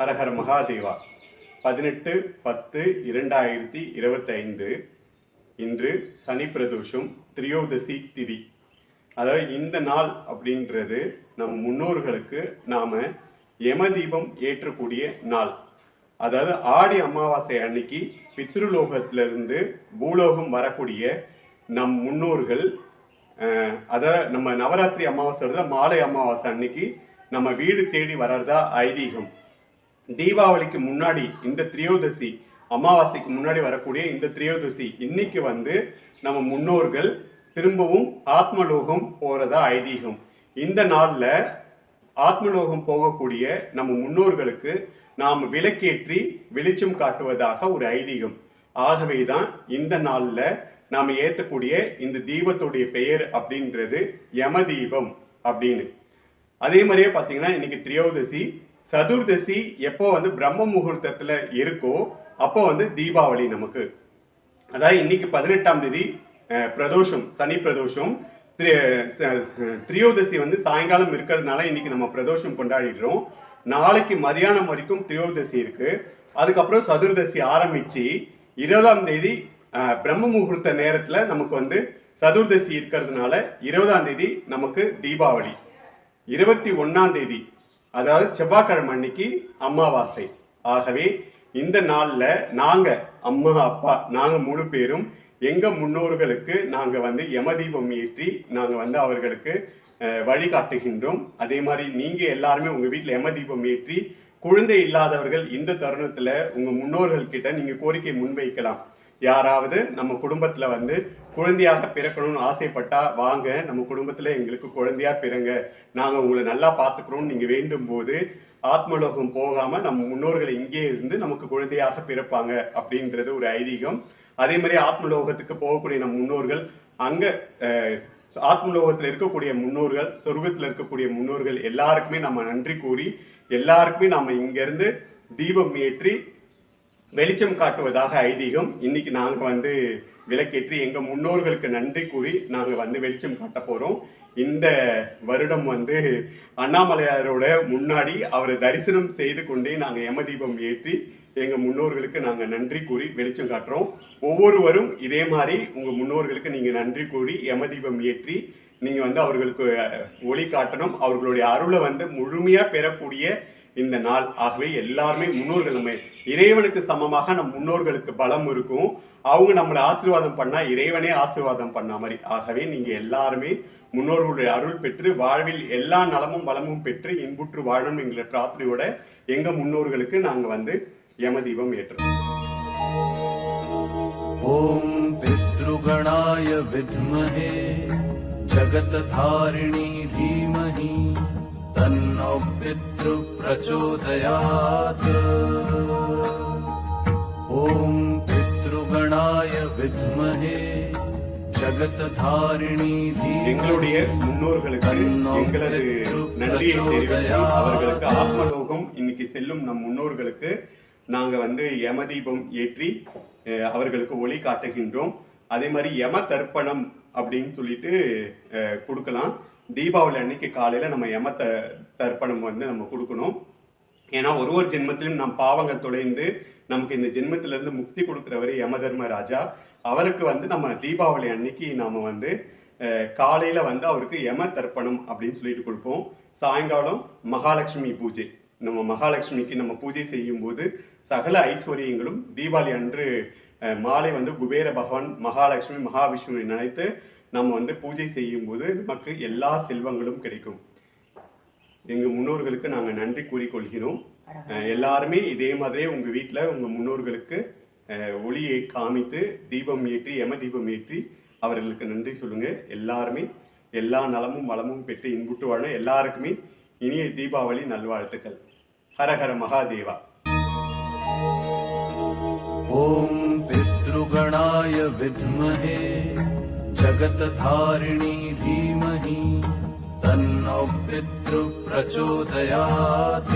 ஹரஹர மகாதேவா. 18/10/2025 இன்று சனி பிரதோஷம், திரியோதசி திதி. அதாவது இந்த நாள் அப்படின்றது நம் முன்னோர்களுக்கு நாம யமதீபம் ஏற்றக்கூடிய நாள். அதாவது ஆடி அமாவாசை அன்னைக்கு பித்ருலோகத்திலிருந்து பூலோகம் வரக்கூடிய நம் முன்னோர்கள், அதாவது நம்ம நவராத்திரி அமாவாசை வருது, மாலை அமாவாசை அன்னைக்கு நம்ம வீடு தேடி வர்றதா ஐதீகம். தீபாவளிக்கு முன்னாடி இந்த திரியோதசி அமாவாசைக்கு முன்னாடி வரக்கூடிய இந்த திரியோதசி இன்னைக்கு நம்ம முன்னோர்கள் திரும்பவும் ஆத்மலோகம் போறதா ஐதீகம். இந்த நாள்ல ஆத்மலோகம் போகக்கூடிய நம்ம முன்னோர்களுக்கு நாம் விளக்கேற்றி வெளிச்சம் காட்டுவதாக ஒரு ஐதீகம். ஆகவேதான் இந்த நாள்ல நாம ஏற்றக்கூடிய இந்த தீபத்துடைய பெயர் அப்படின்றது யமதீபம் அப்படின்னு. அதே மாதிரியே பாத்தீங்கன்னா இன்னைக்கு திரியோதசி, சதுர்தசி எப்போ பிரம்ம முகூர்த்தத்துல இருக்கோ அப்போ தீபாவளி நமக்கு. அதாவது இன்னைக்கு 18ஆம் தேதி பிரதோஷம், சனி பிரதோஷம். திரியோதசி சாயங்காலம் இருக்கிறதுனால இன்னைக்கு நம்ம பிரதோஷம் கொண்டாடிடுறோம். நாளைக்கு மதியானம் வரைக்கும் திரியோதசி இருக்கு. அதுக்கப்புறம் சதுர்தசி ஆரம்பிச்சு 20ஆம் தேதி பிரம்ம முகூர்த்த நேரத்துல நமக்கு சதுர்தசி இருக்கிறதுனால 20ஆம் தேதி நமக்கு தீபாவளி. 21ஆம் தேதி அதாவது செவ்வாய்க்கிழமை அன்னைக்கு அமாவாசை. ஆகவே இந்த நாள்ல நாங்க அம்மா அப்பா நாங்க 3 பேரும் எங்க முன்னோர்களுக்கு நாங்க யமதீபம் ஏற்றி நாங்க அவர்களுக்கு வழிகாட்டுகின்றோம். அதே மாதிரி நீங்க எல்லாருமே உங்க வீட்டுல யமதீபம் ஏற்றி குழந்தை இல்லாதவர்கள் இந்த தருணத்துல உங்க முன்னோர்கள் கிட்ட நீங்க கோரிக்கை முன்வைக்கலாம். யாராவது நம்ம குடும்பத்துல குழந்தையாக பிறக்கணும்னு ஆசைப்பட்டா வாங்க, நம்ம குடும்பத்துல எங்களுக்கு குழந்தையா பிறங்க, நாங்க உங்களை நல்லா பாத்துக்கிறோம்னு நீங்க வேண்டும் போது ஆத்மலோகம் போகாம நம்ம முன்னோர்கள் இங்கே இருந்து நமக்கு குழந்தையாக பிறப்பாங்க அப்படின்றது ஒரு ஐதீகம். அதே மாதிரி ஆத்மலோகத்துக்கு போகக்கூடிய நம்ம முன்னோர்கள் அங்க ஆத்மலோகத்துல இருக்கக்கூடிய முன்னோர்கள், சொர்க்கத்துல இருக்கக்கூடிய முன்னோர்கள் எல்லாருக்குமே நம்ம நன்றி கூறி எல்லாருக்குமே நாம இங்க இருந்து தீபம் ஏற்றி வெளிச்சம் காட்டுவதாக ஐதீகம். இன்னைக்கு நாங்க விளக்கேற்றி எங்க முன்னோர்களுக்கு நன்றி கூறி நாங்க வெளிச்சம் காட்ட போறோம். இந்த வருடம் அண்ணாமலையாரோட முன்னாடி அவரை தரிசனம் செய்து கொண்டே நாங்க யமதீபம் ஏற்றி எங்க முன்னோர்களுக்கு நாங்க நன்றி கூறி வெளிச்சம் காட்டுறோம். ஒவ்வொருவரும் இதே மாதிரி உங்க முன்னோர்களுக்கு நீங்க நன்றி கூறி யமதீபம் ஏற்றி நீங்க அவர்களுக்கு ஒளி காட்டணும். அவர்களுடைய அருளை முழுமையா பெறக்கூடிய இந்த நாள். ஆகவே எல்லாருமே முன்னோர்கள், நம்ம இறைவனுக்கு சமமாக நம் முன்னோர்களுக்கு பலம் இருக்கும். அவங்க நம்மளை ஆசீர்வாதம் பண்ணா இறைவனே ஆசீர்வாதம் பண்ண மாதிரி. ஆகவே நீங்க எல்லாருமே முன்னோர்களுடைய அருள் பெற்று வாழ்வில் எல்லா நலமும் வளமும் பெற்று இன்புற்று வாழணும் என்கிற பிரார்த்தனையோட எங்க முன்னோர்களுக்கு நாங்க யமதீபம் ஏற்றுறோம். ஓம் பித்ருகணாய வித்மஹே ஜகத்தாரிணி தீமஹி தன்னோ பித்ரு பிரச்சோதயாத். ஓம் பித்ருகணாய வித்மஹே ஜகத்தாரிணி. எங்களுடைய முன்னோர்களுக்கு எங்களது நன்றியை தெரிவித்து அவர்களுக்கு ஆத்மலோகம் இன்னைக்கு செல்லும் நம் முன்னோர்களுக்கு நாங்க யமதீபம் ஏற்றி அவர்களுக்கு ஒளி காட்டுகின்றோம். அதே மாதிரி யம தர்ப்பணம் அப்படின்னு சொல்லிட்டு கொடுக்கலாம். தீபாவளி அன்னைக்கு காலையில நம்ம யம தர்ப்பணம் நம்ம கொடுக்கணும். ஏன்னா ஒரு ஜென்மத்திலும் நம் பாவங்கள் தொலைந்து நமக்கு இந்த ஜென்மத்தில இருந்து முக்தி கொடுக்கிறவரு யம தர்மராஜா. அவருக்கு நம்ம தீபாவளி அன்னைக்கு நாம காலையில அவருக்கு யம தர்ப்பணம் அப்படின்னு சொல்லிட்டு கொடுப்போம். சாயங்காலம் மகாலட்சுமி பூஜை, நம்ம மகாலட்சுமிக்கு நம்ம பூஜை செய்யும் போது சகல ஐஸ்வர்யங்களும் தீபாவளி அன்று மாலை குபேர பகவான், மகாலட்சுமி, மகாவிஷ்ணுவை நினைத்து நம்ம பூஜை செய்யும் போது நமக்கு எல்லா செல்வங்களும் கிடைக்கும். எங்க முன்னோர்களுக்கு நாங்க நன்றி கூறிக்கொள்கிறோம். எல்லாருமே இதே மாதிரியே உங்க வீட்டுல உங்க முன்னோர்களுக்கு ஒளியை காமித்து தீபம் ஏற்றி யம தீபம் ஏற்றி அவர்களுக்கு நன்றி சொல்லுங்க. எல்லாருமே எல்லா நலமும் வளமும் பெற்று இன்புற்று வாழ எல்லாருக்குமே இனிய தீபாவளி நல்வாழ்த்துக்கள். ஹரஹர மகாதேவா. ஓம் பித்ருகணாய வித்மஹே ஜகத்தாரிணி தீமஹி தன்னோ பித்ரு பிரச்சோதயாத்.